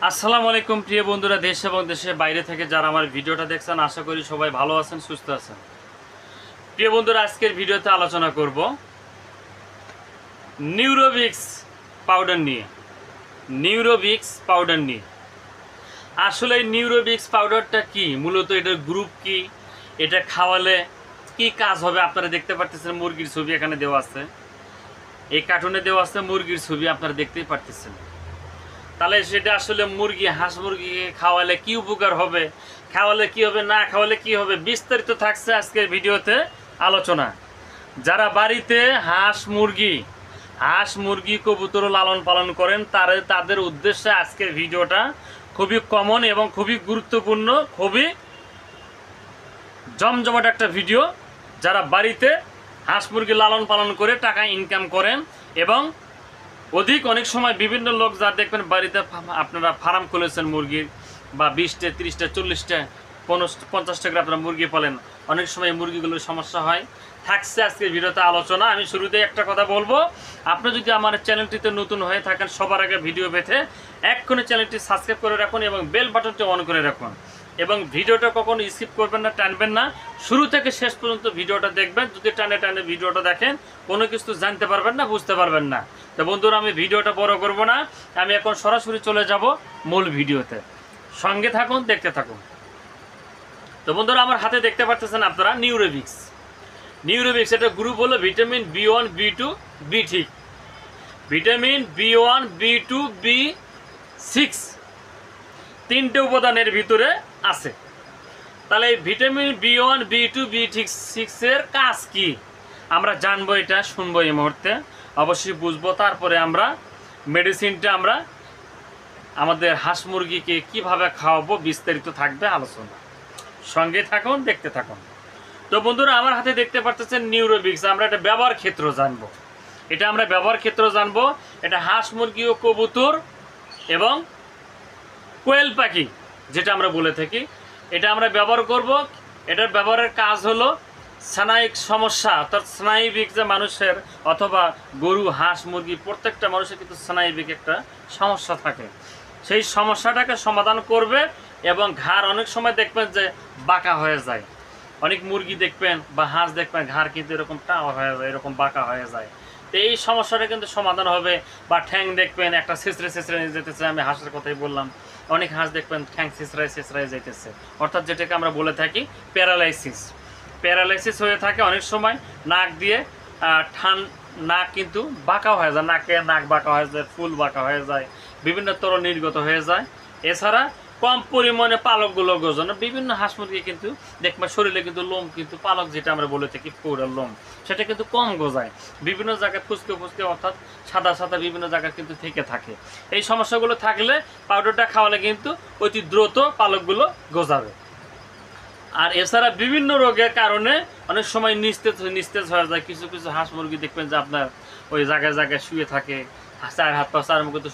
আসসালামু আলাইকুম প্রিয় বন্ধুরা, দেশ এবং দেশের বাইরে থেকে যারা আমার ভিডিওটা দেখছেন, আশা করি সবাই ভালো আছেন, সুস্থ আছেন। প্রিয় বন্ধুরা, আজকের ভিডিওতে আলোচনা করব নিউরোভিক্স পাউডার নিয়ে। আসলে এই নিউরোভিক্স পাউডারটা কি, মূলত এটার গ্রুপ কি, এটা খাওয়ালে কি কাজ হবে। আপনারা দেখতে পারতেছেন মুরগির ছবি এখানে দেওয়া আছে, এই কার্টুনে দেওয়া আছে মুরগির ছবি, আপনারা দেখতেই পারতেছেন। তাহলে সেটা আসলে মুরগি, হাঁস মুরগিকে খাওয়ালে কি উপকার হবে, খাওয়ালে কি হবে, না খাওয়ালে কি হবে, বিস্তারিত থাকছে আজকের ভিডিওতে আলোচনা। যারা বাড়িতে হাঁস মুরগি কবুতর লালন পালন করেন তাদের উদ্দেশ্যে আজকের ভিডিওটা খুবই কমন এবং খুবই গুরুত্বপূর্ণ, খুবই জমজমাট একটা ভিডিও। যারা বাড়িতে হাঁস মুরগি লালন পালন করে টাকা ইনকাম করেন এবং অনেক সময় বিভিন্ন লোক যা দেখবেন বাড়িতে আপনারা ফার্ম খুলেছেন মুরগির, বা 20টা 30টা 40টা 50টা করে আপনারা মুরগি পালেন, অনেক সময় মুরগিগুলোর সমস্যা হয়। থাকছে আজকের ভিডিওতে আলোচনা। আমি শুরুতে একটা কথা বলবো, আপনি যদি আমার চ্যানেলটিতে নতুন হয়ে থাকেন, সবার আগে ভিডিও পেতে এক্ষুনি চ্যানেলটি সাবস্ক্রাইব করে রাখুন এবং বেল বাটনটি অন করে রাখুন, এবং ভিডিওটা কখনো স্কিপ করবেন না, টানবেন না, শুরু থেকে শেষ পর্যন্ত ভিডিওটা দেখবেন। যদি টানে ভিডিওটা দেখেন কোনো কিছু জানতে পারবেন না, বুঝতে পারবেন না। তো বন্ধুরা, আমি ভিডিওটা বড় করব না, আমি এখন সরাসরি চলে যাব মূল ভিডিওতে। সঙ্গে থাকুন, দেখতে থাকুন। তো বন্ধুরা, আমার হাতে দেখতে পাচ্ছেন আপনারা নিউরোভিক্স। এটা গ্রুপ হলো vitamin B1 B2 B3, vitamin B1 B2 B6, তিনটে উপাদানের ভিতরে আছে। তাহলে এই ভিটামিন B1 B2 B6 এর কাজ কি আমরা জানবো, এটা শুনবো এই মুহূর্তে, অবশ্যই বুঝবো। তারপরে আমরা মেডিসিনটা আমরা আমাদের হাঁস মুরগিকে কিভাবে খাওয়াবো, বিস্তারিত থাকবে আলোচনা। সঙ্গে থাকুন, দেখতে থাকুন। তো বন্ধুরা, আমার হাতে দেখতে পাচ্ছেন নিউরোভিক্স। আমরা এটা ব্যবহার ক্ষেত্র জানবো, এটা হাঁস মুরগি ও কবুতর এবং কোয়েল পাখি যেটা আমরা বলে থাকি, এটা আমরা ব্যবহার করব। এটার ব্যবহারের কাজ হলো স্নায়িক সমস্যা, অর্থাৎ স্নায়বিক যে মানুষের অথবা গরু হাঁস মুরগি প্রত্যেকটা মানুষের কিন্তু স্নায়বিক একটা সমস্যা থাকে, সেই সমস্যাটাকে সমাধান করবে। এবং ঘাড় অনেক সময় দেখবেন যে বাঁকা হয়ে যায়, অনেক মুরগি দেখবেন বা হাঁস দেখবেন ঘাড় কিন্তু এরকম টাওয়া হয়ে যায়, এরকম বাঁকা হয়ে যায়। তো এই সমস্যাটা কিন্তু সমাধান হবে। বা ঠ্যাং দেখবেন একটা ছেঁচড়ে নিয়ে যেতেছে, আমি হাঁসের কথাই বললাম, অনেক হাঁস দেখবেন ঠ্যাং ছেঁচড়ায় যেতেছে, অর্থাৎ যেটাকে আমরা বলে থাকি প্যারালাইসিস হয়ে থাকে। অনেক সময় নাক দিয়ে নাক কিন্তু বাঁকা হয়ে যায়, নাক বাঁকা হয়ে যায়, ফুল বাঁকা হয়ে যায়, বিভিন্ন তরল নির্গত হয়ে যায়। এছাড়া কম পরিমাণে পালকগুলো গজানো, বিভিন্ন হাঁস মুরগি কিন্তু দেখবেন শরীরে কিন্তু লোম, কিন্তু পালক যেটা আমরা বলে থাকি পৌড়ার লোম, সেটা কিন্তু কম গজায়, বিভিন্ন জায়গায় ফুসকে অর্থাৎ সাদা বিভিন্ন জায়গায় কিন্তু থেকে থাকে। এই সমস্যাগুলো থাকলে পাউডারটা খাওয়ালে কিন্তু অতি দ্রুত পালকগুলো গজাবে। আর এছাড়া বিভিন্ন রোগের কারণে অনেক সময় নিস্তেজ হয়ে যায়। কিছু হাঁস মুরগি দেখবেন যে আপনার ওই জায়গায় শুয়ে থাকে, চার হাত পা চার মুখে তো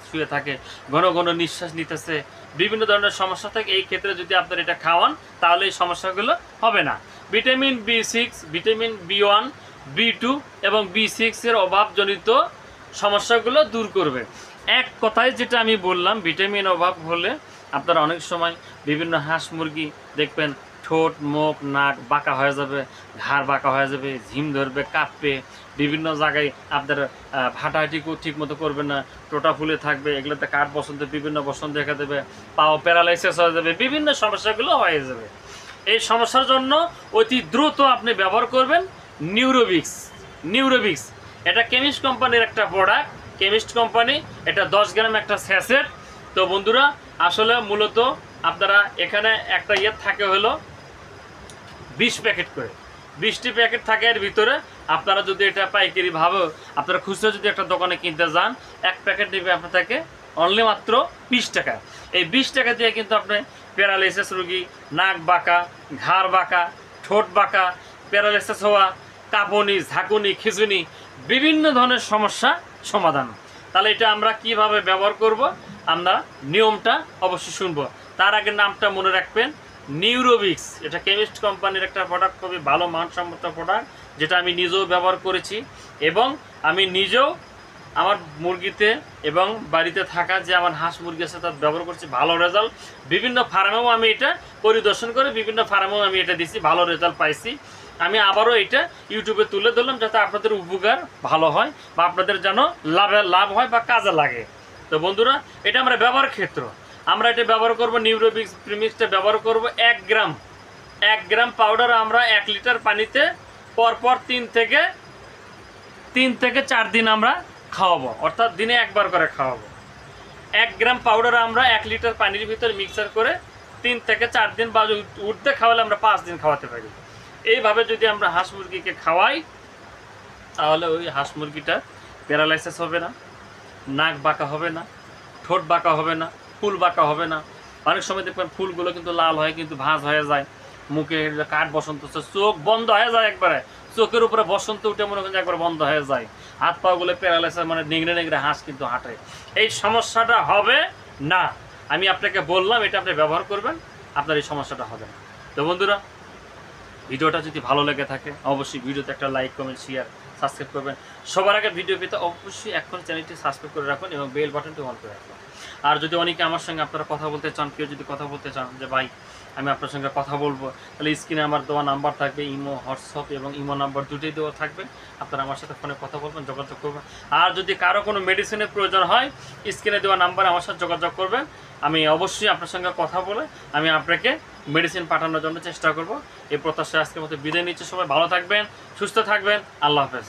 শুয়ে থাকে, ঘন নিঃশ্বাস নিতেছে, বিভিন্ন ধরনের সমস্যা থাকে। এই ক্ষেত্রে যদি আপনার এটা খাওয়ান তাহলে এই সমস্যাগুলো হবে না। Vitamin B6, vitamin B1 B2 এবং B6 এর অভাবজনিত সমস্যাগুলো দূর করবে। এক কথায় যেটা আমি বললাম, ভিটামিন অভাব হলে আপনারা অনেক সময় বিভিন্ন হাঁস মুরগি দেখবেন ঠোঁট মুখ নাক বাঁকা হয়ে যাবে, ঘাড় বাঁকা হয়ে যাবে, ঝিম ধরবে, কাঁপবে, বিভিন্ন জায়গায় আপনার হাঁটাহাঁটিও ঠিক মতো করবে না, টোটা ফুলে থাকবে, এগুলোতে কাঠ বিভিন্ন বসন্ত দেখা দেবে, পাও প্যারালাইসিস হয়ে যাবে, বিভিন্ন সমস্যাগুলো হয়ে যাবে। এই সমস্যার জন্য অতি দ্রুত আপনি ব্যবহার করবেন নিউরোভিক্স। এটা কেমিস্ট কোম্পানির একটা প্রোডাক্ট, এটা 10 গ্রাম একটা স্যাচেট। তো বন্ধুরা, আসলে মূলত আপনারা এখানে একটা থাকে হলো 20 প্যাকেট করে, 20টি প্যাকেট থাকে এর ভিতরে। আপনারা যদি এটা পাইকারি ভাবে আপনারা খুচরা যদি একটা দোকানে কিনতে যান, এক প্যাকেট নেবে আপনার থেকে অনলি মাত্র 20 টাকা। এই 20 টাকা দিয়ে কিন্তু আপনি প্যারালাইসিস রোগী, নাক বাঁকা, ঘাড় বাঁকা, ঠোঁট বাঁকা, প্যারালাইসিস হওয়া, কাঁপুনি, ঝাঁকুনি, খিঁচুনি, বিভিন্ন ধরনের সমস্যা সমাধান। তাহলে এটা আমরা কিভাবে ব্যবহার করব, আমরা নিয়মটা অবশ্যই শুনবো। তার আগে নামটা মনে রাখবেন, নিউরোভিক্স। এটা কেমিস্ট কোম্পানির একটা প্রোডাক্ট, খুবই ভালো মানসম্মত প্রোডাক্ট, যেটা আমি নিজেও ব্যবহার করেছি এবং আমি নিজেও আমার মুরগিতে এবং বাড়িতে থাকা যে আমার হাঁস মুরগি আছে তার ব্যবহার করছি, ভালো রেজাল্ট। বিভিন্ন ফার্মেও আমি এটা পরিদর্শন করে বিভিন্ন ফার্মেও আমি এটা দিছি, ভালো রেজাল্ট পাইছি। আমি আবারও এটা ইউটিউবে তুলে ধরলাম যাতে আপনাদের উপকার ভালো হয় বা আপনাদের যেন লাভ হয় বা কাজে লাগে। তো বন্ধুরা, এটা আমরা ব্যবহার ক্ষেত্র, আমরা এটা ব্যবহার করব নিউরোবিক্স প্রিমিক্সটা ব্যবহার করব 1 গ্রাম পাউডার আমরা 1 লিটার পানিতে পরপর 3 থেকে 4 দিন আমরা খাওয়াবো, অর্থাৎ দিনে একবার করে খাওয়াবো। 1 গ্রাম পাউডার আমরা 1 লিটার পানির ভিতরে মিক্সার করে 3 থেকে 4 দিন বা উঠতে খাওয়ালে আমরা 5 দিন খাওয়াতে পারি। এইভাবে যদি আমরা হাঁস মুরগিকে খাওয়াই তাহলে ওই হাঁস মুরগিটা প্যারালাইসিস হবে না, নাক বাঁকা হবে না, ঠোঁট বাঁকা হবে না, ফুল বাঁকা হবে না। অনেক সময় দেখবেন ফুলগুলো কিন্তু লাল হয় কিন্তু ভাঁজ হয়ে যায়, মুখে কাঠ বসন্ত, চোখ বন্ধ হয়ে যায়, একবারে চোখের উপরে বসন্ত উঠে মনে করেন একবার বন্ধ হয়ে যায়, হাত পাগুলো প্যারালাইসিস মানে নিংড়ে নিংড়ে হাঁস কিন্তু হাঁটে। এই সমস্যাটা হবে না, আমি আপনাকে বললাম, এটা আপনি ব্যবহার করবেন, আপনার এই সমস্যাটা হবে না। তো বন্ধুরা, ভিডিওটা যদি ভালো লেগে থাকে অবশ্যই ভিডিওতে একটা লাইক, কমেন্ট, শেয়ার, সাবস্ক্রাইব করবেন। সবার আগে ভিডিও পেতে অবশ্যই এখন চ্যানেলটি সাবস্ক্রাইব করে রাখুন এবং বেল বাটনটি অন করে রাখুন। আর যদি অনেকে আমার সঙ্গে আপনারা কথা বলতে চান, কেউ যদি কথা বলতে চান যে ভাই আমি আপনার সঙ্গে কথা বলবো, তাহলে স্ক্রিনে আমার দেওয়া নাম্বার থাকবে, ইমো, হোয়াটসঅ্যাপ এবং ইমো নাম্বার দুটোই দেওয়া থাকবে, আপনারা আমার সাথে ফোনে কথা বলবেন, যোগাযোগ করবেন। আর যদি কারো কোনো মেডিসিনের প্রয়োজন হয় স্ক্রিনে দেওয়া নাম্বারে আমার সাথে যোগাযোগ করবেন, আমি অবশ্যই আপনার সঙ্গে কথা বলে আমি আপনাকে মেডিসিন পাঠানোর জন্য চেষ্টা করব। এই প্রত্যাশা আজকের মতো বিদায় নিচ্ছে। সবাই ভালো থাকবেন, সুস্থ থাকবেন, আল্লাহ হাফেজ।